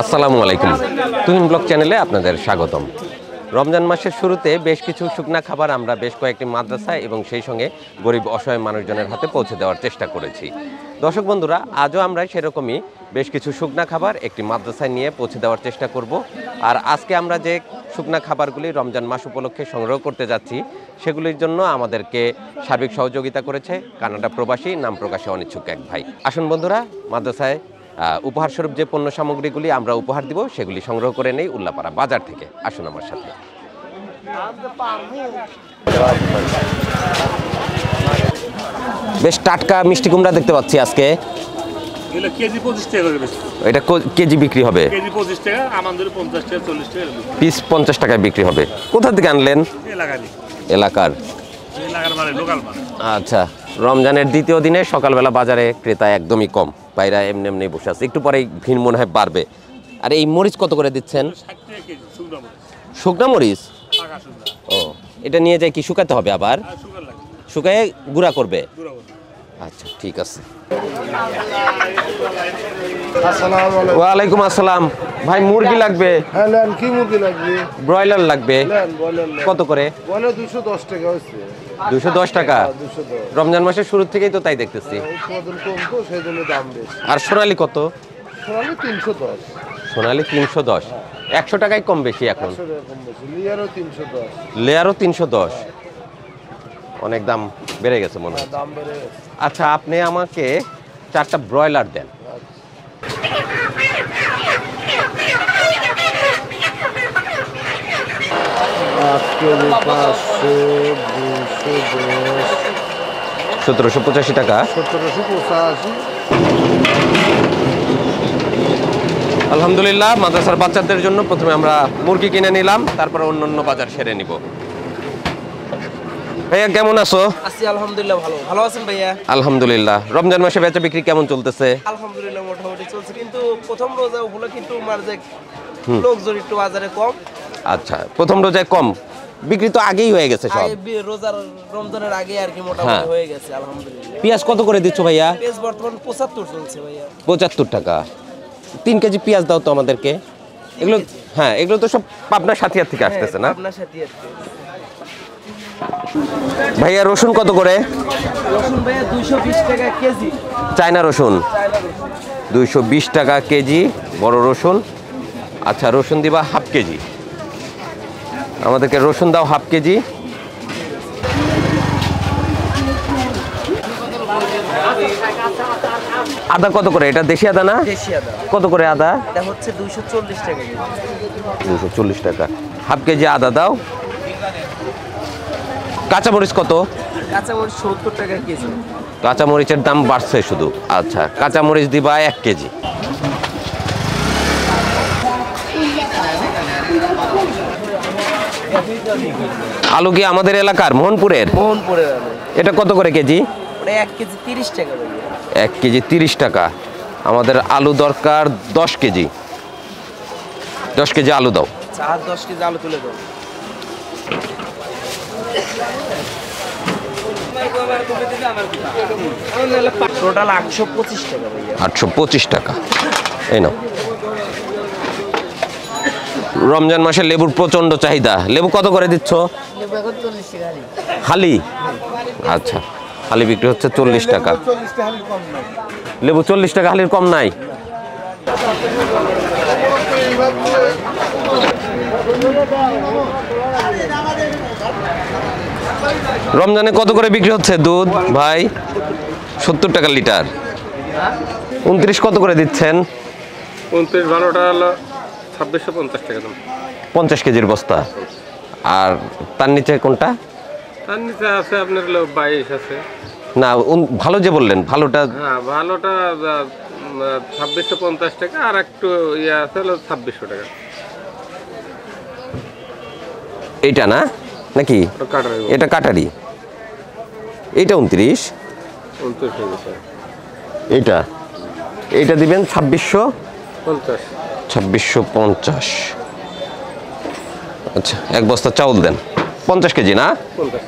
আসসালামু আলাইকুম। তুহিন ব্লগ চ্যানেলে আপনাদের স্বাগতম। রমজান মাসের শুরুতে বেশ কিছু শুকনা খাবার আমরা বেশ কয়েকটি মাদ্রাসা এবং সেই সঙ্গে গরিব অসহায় মানুষজনের হাতে পৌঁছে দেওয়ার চেষ্টা করেছি। দর্শক বন্ধুরা, আজও আমরা সেরকমই বেশ কিছু শুকনা খাবার একটি মাদ্রাসায় নিয়ে পৌঁছে দেওয়ার চেষ্টা করব। আর আজকে আমরা যে শুকনা খাবারগুলি রমজান মাস উপলক্ষে সংগ্রহ করতে যাচ্ছি, সেগুলির জন্য আমাদেরকে সার্বিক সহযোগিতা করেছে কানাডা প্রবাসী, নাম প্রকাশে অনিচ্ছুক এক ভাই। আসুন বন্ধুরা, মাদ্রাসায় উপহার স্বরূপ যে পণ্য সামগ্রীগুলি আমরা উপহার দিব সেগুলি সংগ্রহ করে নেই উল্লাপাড়া বাজার থেকে। আসুন আমার সাথে। বেশ টাটকা মিষ্টি কুমড়া দেখতে পাচ্ছি আজকে। কেজি 25 টাকা করে বেশি। এটা কেজি বিক্রি হবে? কেজি 25 টাকা, আমাদের 50 টাকা 40 টাকা পিস 50 টাকায় বিক্রি হবে। কোথা থেকে আনলেন? এলাকার মানে লোকাল মানে। আচ্ছা, রমজানের দ্বিতীয় দিনে সকালবেলা বাজারে ক্রেতা একদমই কম, পায়রা এমনি এমনি বসে আছে। একটু পরেই ভিড় মনে হয় বাড়বে। আর এই মরিচ কত করে দিচ্ছেন? 60 টাকা কেজি শুকনা মরিচ। শুকনা মরিচ? পাকা শুকনা। ও, এটা নিয়ে যাই কি শুকাতে হবে আবার? আর শুকার লাগে। শুকায়ে গুঁড়া করবে? গুঁড়া করবে। আচ্ছা, ঠিক আছে। ওয়ালাইকুম আসসালাম। ভাই মুরগি লাগবে? হ্যাঁ নেন, কি মুরগি লাগবে? ব্রয়লার লাগবে। নেন, বলেন নেন। কত করে? বলে 210 টাকা হচ্ছে। 210 টাকা? 210। রমজান মাসের শুরু থেকেই তো তাই দেখতেছি। উৎপাদন কম তো সেই জন্য দাম বেশি। আর সোনালি কত? সোনালি 310। সোনালি 310। 100 টাকায় কম বেশি এখন। 100 টাকা কম বেশি। লিয়ারও 310। লেয়ারও 310। অনেক দাম বেড়ে গেছে মনে হয়। দাম বেড়ে গেছে। আচ্ছা, আপনি আমাকে 4টা ব্রয়লার দেন। কেজি 500, 210, 1785 টাকা। 1785। আলহামদুলিল্লাহ, মাদ্রাসার বাচ্চাদের জন্য প্রথমে আমরা মুরগি কিনে নিলাম, তারপর অন্যান্য বাজার সেরে নিব। ভাইয়া কেমন আছো? আছি আলহামদুলিল্লাহ, ভালো। ভালো আছেন ভাইয়া? আলহামদুলিল্লাহ। রমজান মাসে বেচা বিক্রি কেমন চলতেছে? আলহামদুলিল্লাহ মোটামুটি চলছে, কিন্তু প্রথম রোজা উপলক্ষে একটু মার্জেক লোকজন একটু বাজারে কম। আচ্ছা, প্রথম রোজায় কম বিক্রি তো আগেই হয়ে গেছে সব। রোজার রমজানের আগে আর কি মোটামুটি হয়ে গেছে আলহামদুলিল্লাহ। পেঁয়াজ কত করে দিচ্ছ ভাইয়া? পেঁয়াজ বর্তমান 75 চলছে ভাইয়া। 75 টাকা। 3 কেজি পেঁয়াজ দাও তো আমাদেরকে। এগুলো হ্যাঁ, এগুলো তো সব পাবনার সাথিয়া থেকে আসতেছে না? আপনার সাথে ভাইয়া রসুন কত করে? রসুন ভাইয়া 220 টাকা কেজি। চায়না রসুন 220 টাকা কেজি, বড় রসুন। আচ্ছা, রসুন দিবা হাফ কেজি। আমাদেরকে রসুন দাও হাফ কেজি। আদা কত করে? এটা দেশি আদা না? দেশি আদা কত করে আদা? এটা হচ্ছে 240 টাকা কেজি। 240 টাকা। হাফ কেজি আদা দাও। কাঁচামরিচ কত? কাঁচামরিচ 70 টাকা কেজি। কাঁচামরিচের দাম বাড়ছে শুধু। আচ্ছা, কাঁচামরিচ দিবা 1 কেজি। আলু কি আমাদের এলাকার মোহনপুরের? মোহনপুরের আলু। এটা কত করে কেজি? ওটা 1 কেজি 30 টাকা ভাইয়া। 1 কেজি 30 টাকা। আমাদের আলু দরকার 10 কেজি। 10 কেজি আলু দাও। 10 কেজি আলু তুলে দাও। টোটাল 825 টাকা ভাইয়া। 825 টাকা। এই নাও। রমজান মাসে লেবুর প্রচন্ড চাহিদা। লেবু কত করে দিচ্ছ? হালি? আচ্ছা, হালি বিক্রি হচ্ছে 40 টাকা। লেবু 40 টাকা, হালির কম নাই। রমজানে কত করে বিক্রি হচ্ছে দুধ ভাই? 70 টাকা লিটার। 29 কত করে দিচ্ছেন? 29 ভালোটা হলো 2650 টাকা দাম। 50 কেজির বস্তা। আর তার নিচে কোনটা? তার নিচে আছে আপনার হলো 22 আছে। না, ভালো যে বললেন, ভালোটা? হ্যাঁ, ভালোটা 2650 টাকা, আর একটু ইয়ে আছে হলো 2600 টাকা। এইটা না নাকি? এটা কাটারি। এইটা 29। এইটা এইটা দিবেন 2650। আচ্ছা, এক বস্তা চাউল দেন। 50 কেজি না? 50।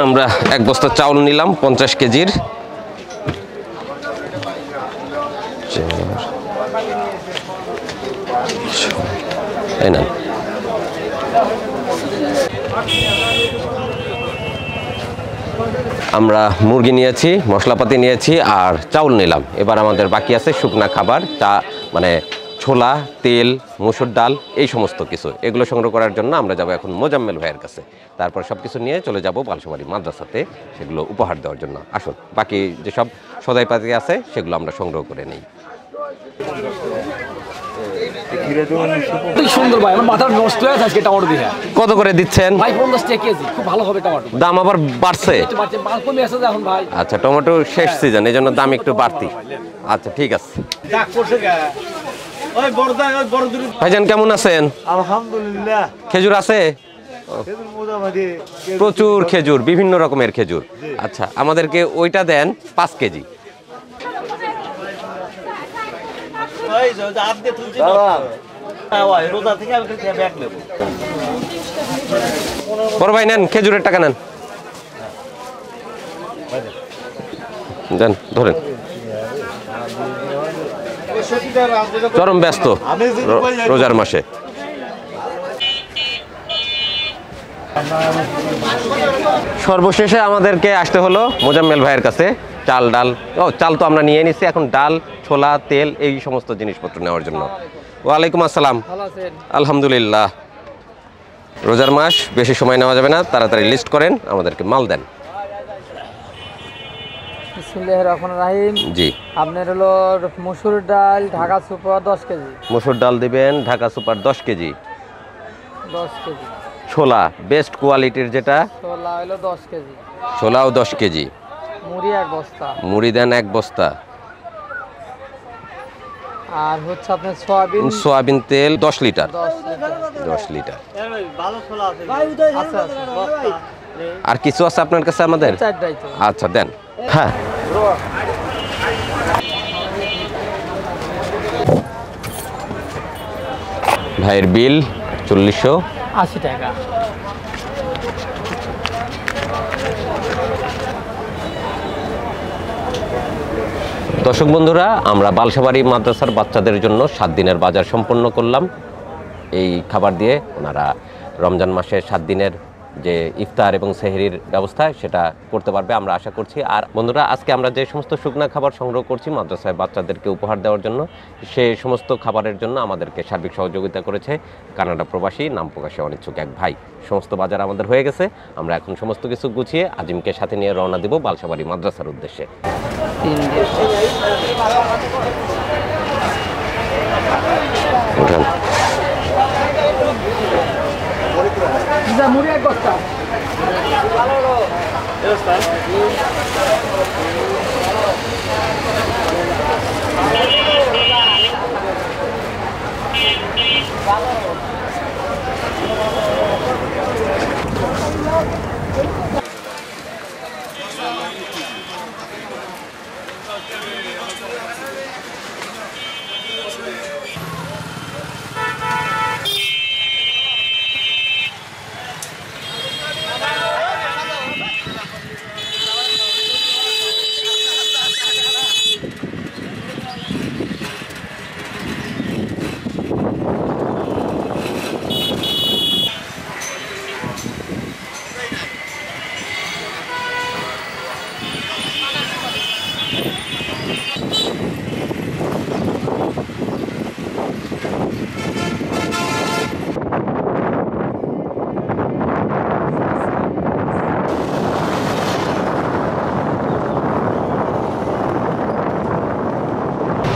আমরা এক বস্তা চাউল নিলাম 50 কেজির। এই নেন। আমরা মুরগি নিয়েছি, মশলাপাতি নিয়েছি আর চাউল নিলাম। এবার আমাদের বাকি আছে শুকনা খাবার, চা মানে ছোলা, তেল, মসুর ডাল, এই সমস্ত কিছু। এগুলো সংগ্রহ করার জন্য আমরা যাব এখন মোজাম্মেল ভাইয়ের কাছে। তারপর সব কিছু নিয়ে চলে যাব বালসবাড়ি মাদ্রাসাতে সেগুলো উপহার দেওয়ার জন্য। আসুন, বাকি যেসব সদাইপাতি আছে সেগুলো আমরা সংগ্রহ করে নিই। সুন্দর ভাই, আমার মাথার নষ্ট হয়ে আছে আজকে টমেটো দিয়ে। কত করে দিচ্ছেন ভাই 50 টাকা কেজি, খুব ভালো হবে টমেটো। দাম আবার বাড়ছে? একটু বাড়ছে, মাল কমে আছে এখন ভাই। আচ্ছা, টমেটো শেষ সিজন, এই জন্য দাম একটু বাড়তি। আচ্ছা, ঠিক আছে। ভাইজান কেমন আছেন? আলহামদুলিল্লাহ। খেজুর আছে? প্রচুর খেজুর, বিভিন্ন রকমের খেজুর। আচ্ছা, আমাদেরকে ওইটা দেন 5 কেজি। বড় ভাই নেন, খেজুরের টাকা নেন, দেন, ধরেন। চরম ব্যস্ত রোজার মাসে। সর্বশেষে আমাদেরকে আসতে হলো মোজাম্মেল ভাইয়ের কাছে চাল, ডাল। চাল তো আমরা নিয়ে নিচ্ছি, এখন ডাল, ছোলা, তেল, এই সমস্ত জিনিসপত্র নেওয়ার জন্য। ওয়ালাইকুম আসসালাম। আলহামদুলিল্লাহ। রোজার মাস, বেশি সময় নেওয়া যাবে না, তাড়াতাড়ি লিস্ট করেন, আমাদেরকে মাল দেন। বিসমিল্লাহির রহমানির রহিম। জি। আপনার হলো মসুর ডাল ঢাকা সুপার 10 কেজি। মসুর ডাল দিবেন ঢাকা সুপার 10 কেজি। 10 কেজি। ছোলা বেস্ট কোয়ালিটির যেটা, ছোলা হলো 10 কেজি। ছোলাও 10 কেজি। মুড়ি 1 বস্তা। মুড়ি দেন 1 বস্তা। আর হচ্ছে আপনার সয়াবিন। সয়াবিন তেল 10 লিটার। 10 লিটার। ভালো ছোলা আছে। আচ্ছা বস্তা। আর কিছু আছে আপনার কাছে আমাদের? 4টাই তো। আচ্ছা, দেন। হ্যাঁ, ভাইয়ের বিল 4480 টাকা। দর্শক বন্ধুরা, আমরা বালসাবাড়ি মাদ্রাসার বাচ্চাদের জন্য 7 দিনের বাজার সম্পন্ন করলাম। এই খাবার দিয়ে ওনারা রমজান মাসে 7 দিনের যে ইফতার এবং সেহরির ব্যবস্থা সেটা করতে পারবে আমরা আশা করছি। আর বন্ধুরা, আজকে আমরা যে সমস্ত শুকনা খাবার সংগ্রহ করছি মাদ্রাসায় বাচ্চাদেরকে উপহার দেওয়ার জন্য, সেই সমস্ত খাবারের জন্য আমাদেরকে সার্বিক সহযোগিতা করেছে কানাডা প্রবাসী, নাম প্রকাশে অনিচ্ছুক এক ভাই। সমস্ত বাজার আমাদের হয়ে গেছে, আমরা এখন সমস্ত কিছু গুছিয়ে আজিমকে সাথে নিয়ে রওনা দেব বালসাবাড়ি মাদ্রাসার উদ্দেশ্যে। মুড়ি 1 বস্তা।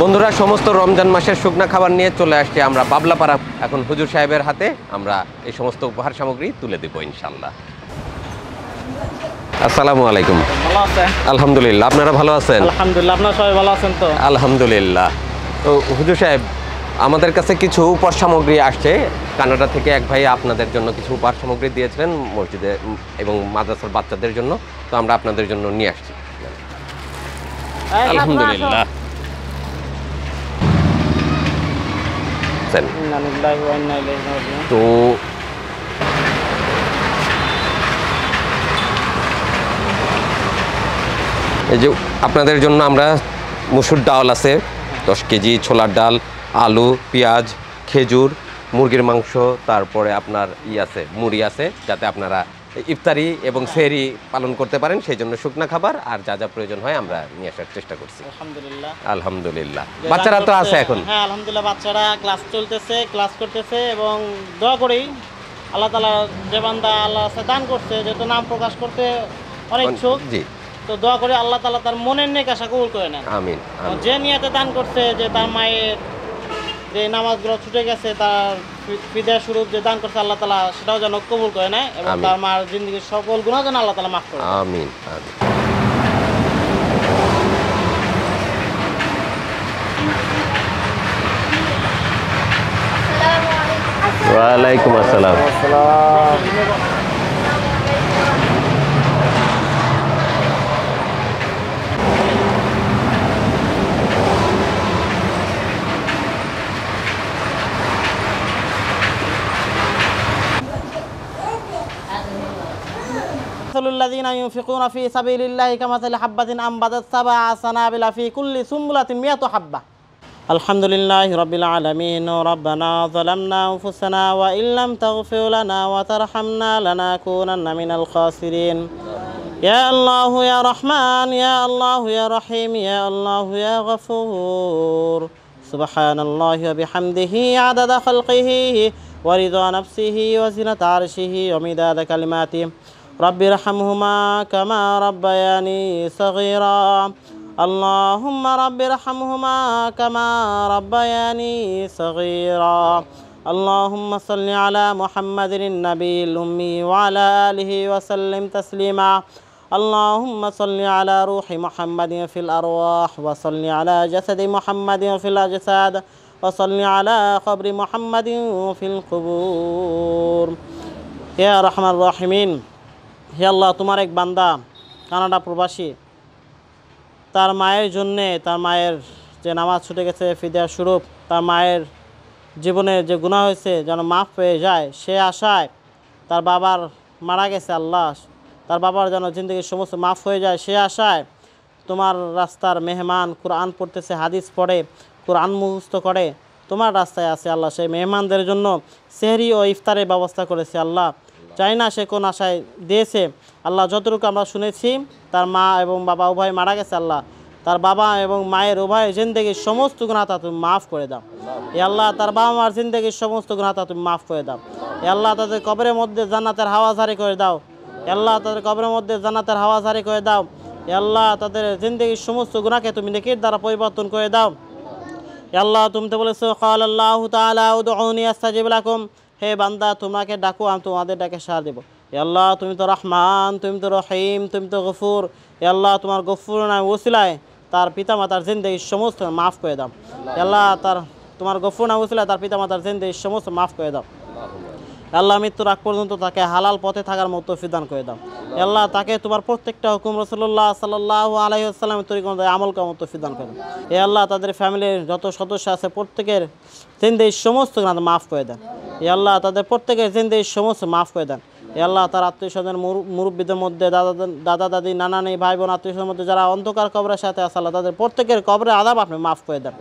বন্ধুরা, সমস্ত রমজান মাসের শুকনা খাবার নিয়ে চলে আসছি আমরা বাবলাপাড়া। এখন হুজুর সাহেবের হাতে আমরা এই সমস্ত উপহার সামগ্রী তুলে দেব ইনশাআল্লাহ। আসসালামু আলাইকুম। ভালো আছেন? আলহামদুলিল্লাহ, আপনারা ভালো আছেন? আলহামদুলিল্লাহ, আপনারা সবাই ভালো আছেন তো? আলহামদুলিল্লাহ। তো হুজুর সাহেব, আমাদের কাছে কিছু উপহার সামগ্রী আসছে কানাডা থেকে। এক ভাই আপনাদের জন্য কিছু উপহার সামগ্রী দিয়েছিলেন মসজিদে এবং মাদ্রাসার বাচ্চাদের জন্য, তো আমরা আপনাদের জন্য নিয়ে আসছি। করছেন। ইন্না লিল্লাহি ওয়া ইন্না ইলাইহি রাজিউন। তো এই যে আপনাদের জন্য আমরা মসুর ডাল আছে 10 কেজি, ছোলার ডাল, আলু, পেঁয়াজ, খেজুর, মুরগির মাংস, তারপরে আপনার আছে মুড়ি আছে, যাতে আপনারা ইফতারি এবং সেহরি পালন করতে পারেন। সেই জন্য শুকনা খাবার আর যা যা প্রয়োজন হয় আমরা নিয়ে আসার চেষ্টা করছি। আলহামদুলিল্লাহ। আলহামদুলিল্লাহ। বাচ্চারা তো আছে এখন? হ্যাঁ আলহামদুলিল্লাহ, বাচ্চারা ক্লাস চলতেছে, ক্লাস করতেছে এবং দোয়া করি আল্লাহ তাআলা যে বান্দা আল্লাহ দান করছে, যেহেতু নাম প্রকাশ করতে অনেক ইচ্ছুক, জি, তো দোয়া করি আল্লাহ তাআলা তার মনের নেক আশা কবুল করে নেন। আমিন আমিন। যে নিয়তে দান করছে, যে তার মায়ের যে নামাজগুলো ছুটে গেছে, তার ফিদা স্বরূপ যে দান করছে, আল্লাহ তাআলা সেটাও যেন কবুল করে নেয় এবং আমিন। তার মার জিন্দগির সকল গুনাহ যেন আল্লাহ তাআলা মাফ করে দেয়। আমিন আমিন। ওয়ালাইকুম আসসালাম। مثل الذين ينفقون في سبيل الله كمثل حبة أنبتت 7 سنابل في كل سنبلة 100 حبة. الحمد لله رب العالمين. ربنا ظلمنا أنفسنا وإن لم تغفر لنا وترحمنا لنكونن من الخاسرين. يا الله يا رحمن، يا الله يا رحيم، يا الله يا غفور. سبحان الله وبحمده عدد خلقه ورضا نفسه وزنة عرشه ومداد كلماته. رب ارحمهما كما ربياني صغيرا. اللهم رب ارحمهما كما ربياني صغيرا. اللهم صل على محمد النبي الأمي وعلى آله وسلم تسليما. اللهم صل على روح محمد في الأرواح، وصل على جسد محمد في الأجساد، وصل على قبر محمد في القبور. يا أرحم الراحمين. হে আল্লাহ, তোমার এক বান্দা কানাডা প্রবাসী, তার মায়ের জন্যে, তার মায়ের যে নামাজ ছুটে গেছে ফিদিয়া স্বরূপ, তার মায়ের জীবনে যে গুনাহ হয়েছে যেন মাফ হয়ে যায়, সে আশায় তার বাবার মারা গেছে আল্লাহ, তার বাবার যেন জিন্দগির সমস্ত মাফ হয়ে যায়, সে আশায় তোমার রাস্তার মেহমান কোরআন পড়তেছে, হাদিস পড়ে, কোরআন মুখস্থ করে তোমার রাস্তায় আছে আল্লাহ। সেই মেহমানদের জন্য সেহরি ও ইফতারের ব্যবস্থা করেছে আল্লাহ। চাই না সে কোন আশায় দিয়েছে আল্লাহ। যতটুকু আমরা শুনেছি তার মা এবং বাবা উভয় মারা গেছে আল্লাহ, তার বাবা এবং মায়ের উভয় জিন্দগির সমস্ত গুনাহ তুমি মাফ করে দাও। এ আল্লাহ, তার বাবা মার জিন্দগির সমস্ত গুনাহ তুমি মাফ করে দাও। এ আল্লাহ, তাদের কবরের মধ্যে জান্নাতের হাওয়া জারি করে দাও। এ আল্লাহ, তাদের কবরের মধ্যে জান্নাতের হাওয়া জারি করে দাও। এ আল্লাহ, তাদের জিন্দগির সমস্ত গুনাহকে তুমি নেকির দ্বারা পরিবর্তন করে দাও। এ আল্লাহ, তুমি তো বলেছো ক্বাল আল্লাহু তাআলা উদউনি আস্তাজিব লাকুম, হে বান্দা তোমাকে ডাকো আমি তোমাদের ডাকে সাড়া দেব। এ আল্লাহ, তুমি তো রহমান, তুমি তো রহিম, তুমি তো গফুর। এ আল্লাহ, তোমার গফুর নাম ওসিলায় তার পিতামাতার জিন্দগির সমস্ত মাফ করে দাও। এ আল্লাহ, তোমার গফুর নাম ওসিলায় তার পিতামাতার জিন্দগির সমস্ত মাফ করে দাও। আল্লাহ, মৃত্যুর আগ পর্যন্ত তাকে হালাল পথে থাকার মতো তৌফিক দান করে দাও। আল্লাহ, তাকে তোমার প্রত্যেকটা হুকুম রাসূলুল্লাহ সাল্লাল্লাহু আলাইহি ওয়াসাল্লামের তরিকা অনুযায়ী আমল করার মতো তৌফিক দান করে দাও। এ আল্লাহ, তাদের ফ্যামিলির যত সদস্য আছে প্রত্যেকের জিন্দগির সমস্ত গুনাহ মাফ করে দেন। এ আল্লাহ, তাদের প্রত্যেকের জিন্দগির সমস্ত মাফ করে দেন। এ আল্লাহ, তার আত্মীয় স্বজন মুরব্বীদের মধ্যে দাদা দাদি নানা নেই ভাই বোন আত্মীয় স্বজনের মধ্যে যারা অন্ধকার কবরের সাথে আছে আল্লাহ, তাদের প্রত্যেকের কবরের আযাব আপনি মাফ করে দেন।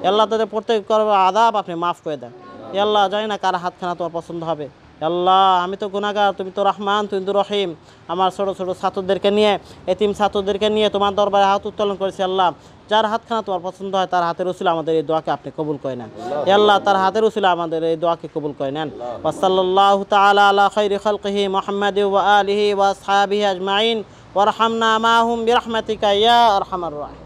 এ আল্লাহ, তাদের প্রত্যেক কবরের আযাব আপনি মাফ করে দেন। এ আল্লাহ, জানি না কার হাতখানা তোমার পছন্দ হবে। আল্লাহ, আমি তো গুনাহগার, তুমি তো রহমান, তুমি তো রহিম। আমার ছোটো ছোটো ছাত্রদেরকে নিয়ে, এতিম ছাত্রদেরকে নিয়ে তোমার দরবারে হাত উত্তোলন করেছি আল্লাহ। যার হাতখানা তোমার পছন্দ হয় তার হাতের উসিলা আমাদের এই দোয়াকে আপনি কবুল করে নেন। এ আল্লাহ, তার হাতের উসিলা আমাদের এই দোয়াকে কবুল করে নেন। ওয়া সাল্লাল্লাহু তাআলা আলা খাইরি খালকিহি মুহাম্মাদি ওয়া আলিহি ওয়া আসহাবিহি আজমাইন ওয়ারহামনা মাহুম বিরহমাতিকা ইয়া আরহামার রাহিম।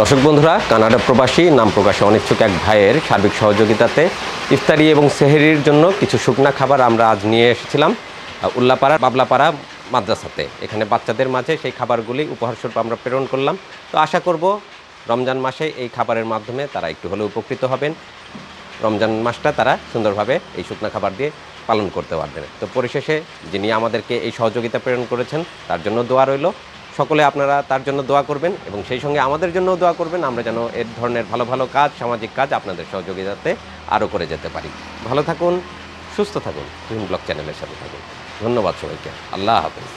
দর্শক বন্ধুরা, কানাডা প্রবাসী নাম প্রকাশে অনিচ্ছুক এক ভাইয়ের সার্বিক সহযোগিতাতে ইফতারি এবং সেহরির জন্য কিছু শুকনা খাবার আমরা আজ নিয়ে এসেছিলাম উল্লাপাড়া বাবলাপাড়া মাদ্রাসাতে। এখানে বাচ্চাদের মাঝে সেই খাবারগুলি উপহারস্বরূপ আমরা প্রেরণ করলাম। তো আশা করব রমজান মাসে এই খাবারের মাধ্যমে তারা একটু হলেও উপকৃত হবেন, রমজান মাসটা তারা সুন্দরভাবে এই শুকনা খাবার দিয়ে পালন করতে পারবেন। তো পরিশেষে যিনি আমাদেরকে এই সহযোগিতা প্রেরণ করেছেন তার জন্য দোয়া রইল। সকলে আপনারা তার জন্য দোয়া করবেন এবং সেই সঙ্গে আমাদের জন্যও দোয়া করবেন, আমরা যেন এর ধরনের ভালো ভালো কাজ, সামাজিক কাজ আপনাদের সহযোগিতাতে আরও করে যেতে পারি। ভালো থাকুন, সুস্থ থাকুন, তুহিন ব্লগ চ্যানেলের সাথে থাকুন। ধন্যবাদ সবাইকে। আল্লাহ হাফেজ।